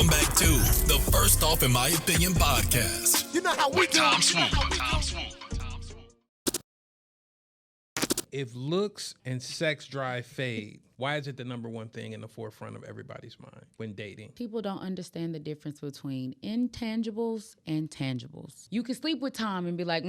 Welcome back to the First Off In My Opinion podcast. You know how we do. Tom Swoop. If looks and sex drive fade, why is it the number one thing in the forefront of everybody's mind when dating? People don't understand the difference between intangibles and tangibles. You can sleep with Tom and be like,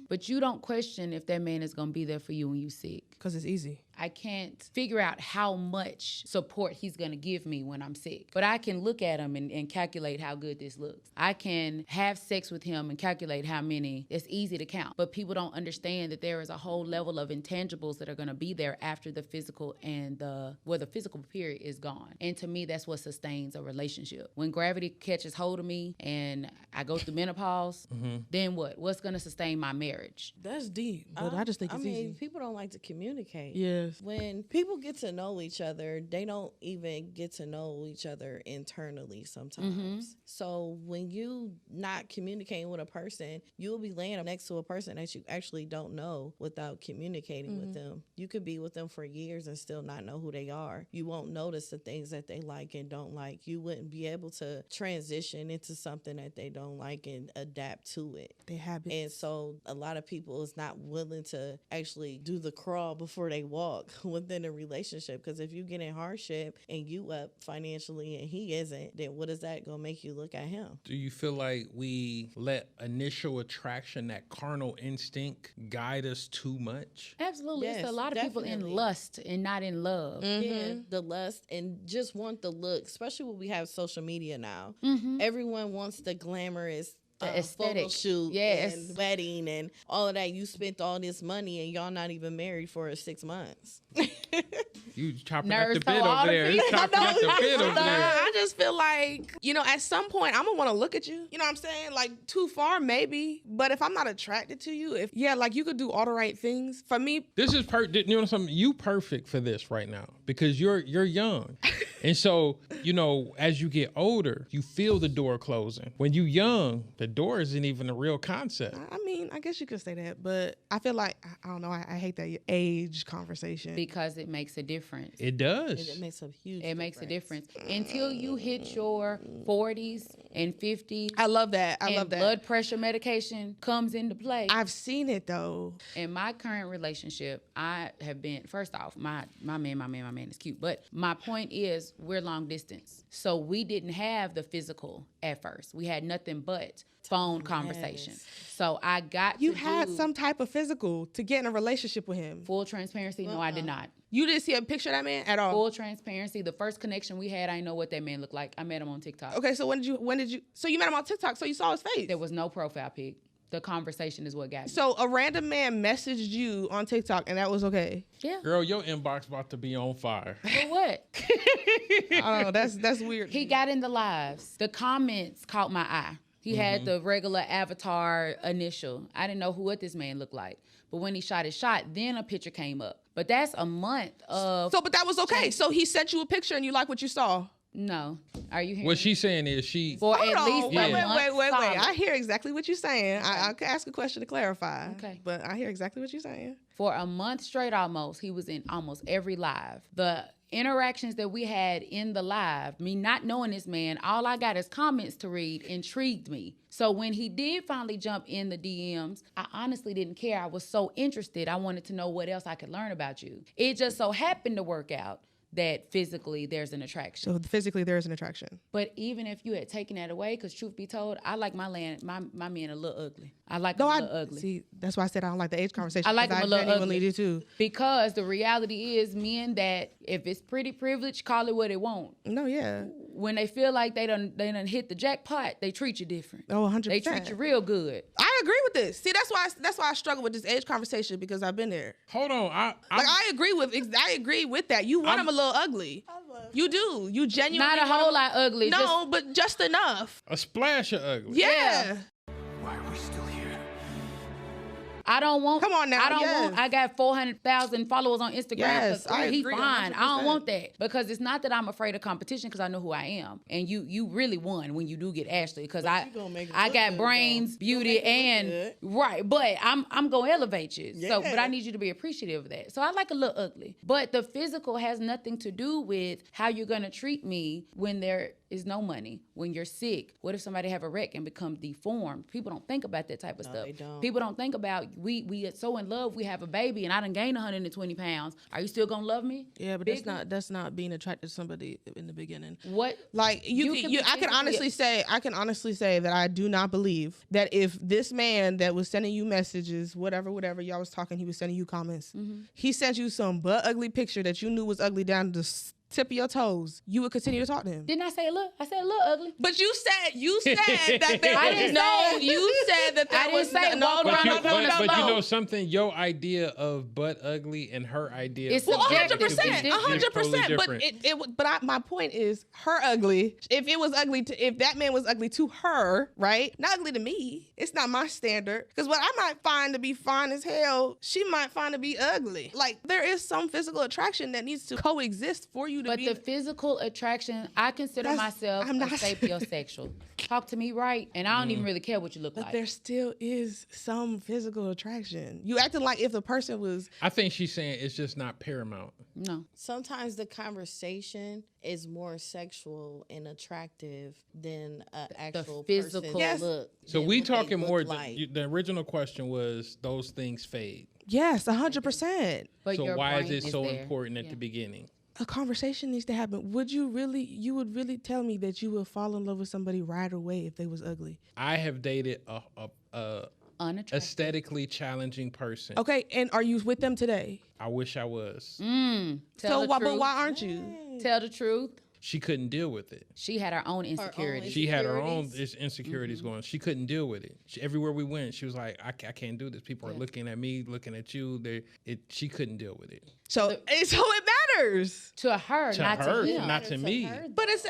but you don't question if that man is going to be there for you when you sick. Because it's easy. I can't figure out how much support he's going to give me when I'm sick. But I can look at him and calculate how good this looks. I can have sex with him and calculate how many. It's easy to count. But people don't understand that there is a whole level of intangibles that are going to be there after the physical and the physical period is gone. And to me, that's what sustains a relationship. When gravity catches hold of me and I go through menopause, then what? What's going to sustain my marriage? That's deep. But I just think it's easy. People don't like to communicate. Yes. When people get to know each other, they don't even get to know each other internally sometimes. So when you not communicating with a person, you'll be laying next to a person that you actually don't know without communicating with them. You could be with them for years and still not know who they are. You won't notice the things that they like and don't like. You wouldn't be able to transition into something that they don't like and adapt to it. Their habits. And so a lot of people is not willing to actually do the crawl before they walk within a relationship, because if you get in hardship and you up financially and he isn't, then what is that gonna make you look at him? Do you feel like we let initial attraction, that carnal instinct, guide us too much? Absolutely. Yes, it's a lot of people in definitely. lust and not in love. Yeah, the lust and just want the look, especially when we have social media now. Everyone wants the glamorous aesthetic. photo shoot Yes. and wedding and all of that. You spent all this money and y'all not even married for 6 months. You chopping Nerves at the bit so all over the there. You chopping at the bit over there. I just feel like, at some point I'm gonna want to look at you. You know what I'm saying? Like too far, maybe. But if I'm not attracted to you, you could do all the right things. For me, This is you know something? You perfect for this right now because you're young. And so, as you get older, you feel the door closing. When you young, the door isn't even a real concept. I mean, I guess you could say that, but I feel like, I don't know, I hate that age conversation. Because it makes a difference. It does. It makes a huge It makes a difference. Until you hit your 40s and 50s. I love that. I and love that. blood pressure medication comes into play. I've seen it though. In my current relationship, I have been, first off, my man is cute. But my point is, we're long distance. So we didn't have the physical at first. We had nothing but phone conversation. So I got You to had do some type of physical to get in a relationship with him. full transparency. No, I did not. You didn't see a picture of that man at all? Full transparency. The first connection we had, I didn't know what that man looked like. I met him on TikTok. Okay, so when did you, so you met him on TikTok, so you saw his face? There was no profile pic. The conversation is what got me. So a random man messaged you on TikTok and that was okay? Yeah. Girl, your inbox about to be on fire. For what? I don't know, that's weird. He got in the lives. The comments caught my eye. He had the regular avatar initial. I didn't know what this man looked like. But when he shot his shot, then a picture came up. But that's a month of... So, but that was okay. So he sent you a picture and you like what you saw? No. Are you hearing What me? she's saying is she... For Hold at on. least Wait. a month solid. I hear exactly what you're saying. I could ask a question to clarify. Okay. But I hear exactly what you're saying. For a month straight almost, he was in almost every live. The interactions that we had in the live, me not knowing this man, all I got is comments to read, intrigued me. So when he did finally jump in the DMs, I honestly didn't care. I was so interested. I wanted to know what else I could learn about you. It just so happened to work out that physically there's an attraction. So physically there is an attraction. But even if you had taken that away, because truth be told, I like my men a little ugly. I like them a little ugly. See, that's why I said I don't like the age conversation. I like them a little genuinely ugly. do too. Because the reality is men that if it's pretty privilege, call it what it want. No, yeah. When they feel like they done hit the jackpot, they treat you different. Oh, 100%. They treat you real good. I agree with this. See, that's why I struggle with this age conversation, because I've been there. Hold on. I agree with that. You want them a little ugly. You do. You genuinely Not a want whole them- lot ugly. No, but just enough. A splash of ugly. Yeah. Why are we still here? I don't want. Come on now, I don't yes. want. I got 400,000 followers on Instagram. Yes, I he agree fine. 100%. I don't want that because it's not that I'm afraid of competition because I know who I am. And you really won when you do get Ashley because I got brains, beauty, and right. But I'm gonna elevate you. Yeah. So, but I need you to be appreciative of that. So I like a little ugly, but the physical has nothing to do with how you're gonna treat me when there is no money, when you're sick. What if somebody have a wreck and become deformed? People don't think about that type of stuff. They don't. People don't think about we are so in love, we have a baby and I done gained 120 pounds. Are you still gonna love me? Yeah, but that's not being attracted to somebody in the beginning. What? Like I can honestly say that I do not believe that if this man that was sending you messages, whatever y'all was talking, he was sending you comments. He sent you some butt ugly picture that you knew was ugly down to the tip of your toes, you would continue to talk to him. Didn't I say a little? I said a little ugly. But you said that there I was didn't no. say- You said that there I didn't was say no. walk around the corner But you slow. know something? Your idea of butt ugly and her idea It's of butt subjective. ugly is 100%. totally But different. but my point is, her ugly. If it was ugly if that man was ugly to her, right? Not ugly to me. It's not my standard. Because what I might find to be fine as hell, she might find to be ugly. Like there is some physical attraction that needs to coexist for you to But be. the physical attraction, I consider myself I'm a not- sapiosexual. Talk to me right, and I don't even really care what you look But like. there still is some physical attraction. You acting like if the person was. I think she's saying it's just not paramount. No. Sometimes the conversation is more sexual and attractive than an actual physical person's Yes. look. So than we what they talking look more. like. The original question was those things fade. Yes, 100%. But So your why is brain it so there. important at Yeah. the beginning? A conversation needs to happen. You would really tell me that you would fall in love with somebody right away if they was ugly? I have dated a Unattractive. aesthetically challenging person. Okay, and are you with them today? I wish I was. Tell So the why, truth. but why aren't you? Tell the truth. She couldn't deal with it. She had her own insecurities. She had her own Insecurities. insecurities going. She couldn't deal with it. Everywhere we went, she was like, I can't do this. People are looking at me, looking at you. She couldn't deal with it. So it matters. To her, To not her, to him. not to me. But it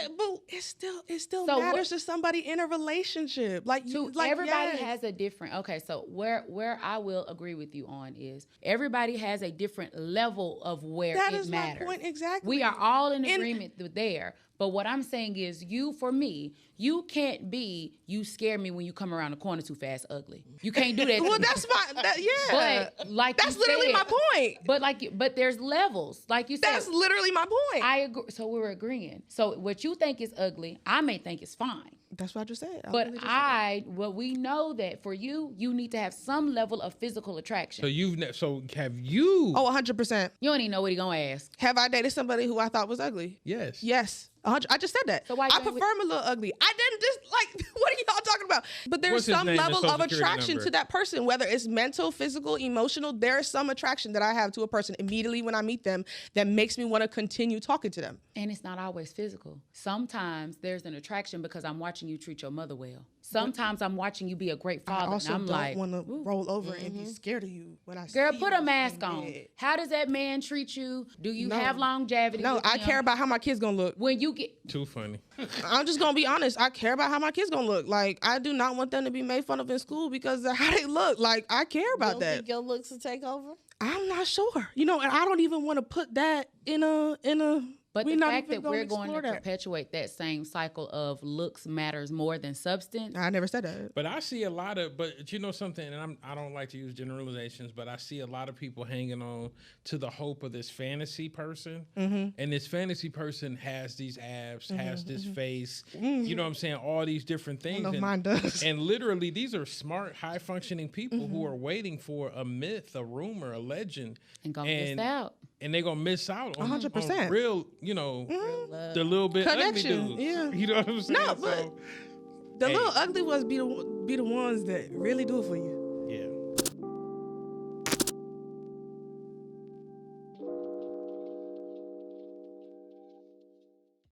still So matters to somebody in a relationship. Like Everybody yes. has a different. Okay, so where I will agree with you on is everybody has a different level of where That it is matters. my point exactly. We are all in agreement there. But what I'm saying is, for me, you can't be, you scare me when you come around the corner too fast, ugly. You can't do that. Well, that's yeah. But like that's you literally said, my point. But there's levels, like you said. That's literally my point. I agree. So we're agreeing. So what you think is ugly, I may think is fine. That's what I just said. But we know that for you, you need to have some level of physical attraction. So have you? Oh, 100%. You don't even know what he gonna ask. Have I dated somebody who I thought was ugly? Yes. Yes. 100. I just said that. So why you I ain't prefer him a little ugly. I didn't just like. What are y'all talking about? But there's What's his some name and level social of security attraction number? to that person, whether it's mental, physical, emotional. There is some attraction that I have to a person immediately when I meet them that makes me want to continue talking to them. And it's not always physical. Sometimes there's an attraction because I'm watching you treat your mother well. Sometimes I'm watching you be a great I father. also and I'm don't like, want to roll over and be scared of you when I girl, see put you a mask in on. bed. How does that man treat you? Do you No. have longevity? No, with I him? care about how my kids gonna look. when you get. Too funny. I'm just gonna be honest. I care about how my kids gonna look. Like I do not want them to be made fun of in school because of how they look. Like I care You about don't that. think your looks will take over? I'm not sure. And I don't even want to put that in a. But we're the not fact even that we're going to explore that. perpetuate that same cycle of looks matters more than substance. I never said that. But I see a lot of, but you know something, and I don't like to use generalizations, but I see a lot of people hanging on to the hope of this fantasy person, and this fantasy person has these abs, has this face, you know what I'm saying, all these different things. know if mine does. And literally, these are smart, high functioning people who are waiting for a myth, a rumor, a legend, And gonna miss out. and they're gonna miss out on 100%. on real, the little bit Connection, ugly dudes. yeah. You know what I'm saying? No, but the little ugly ones be the ones that really do it for you.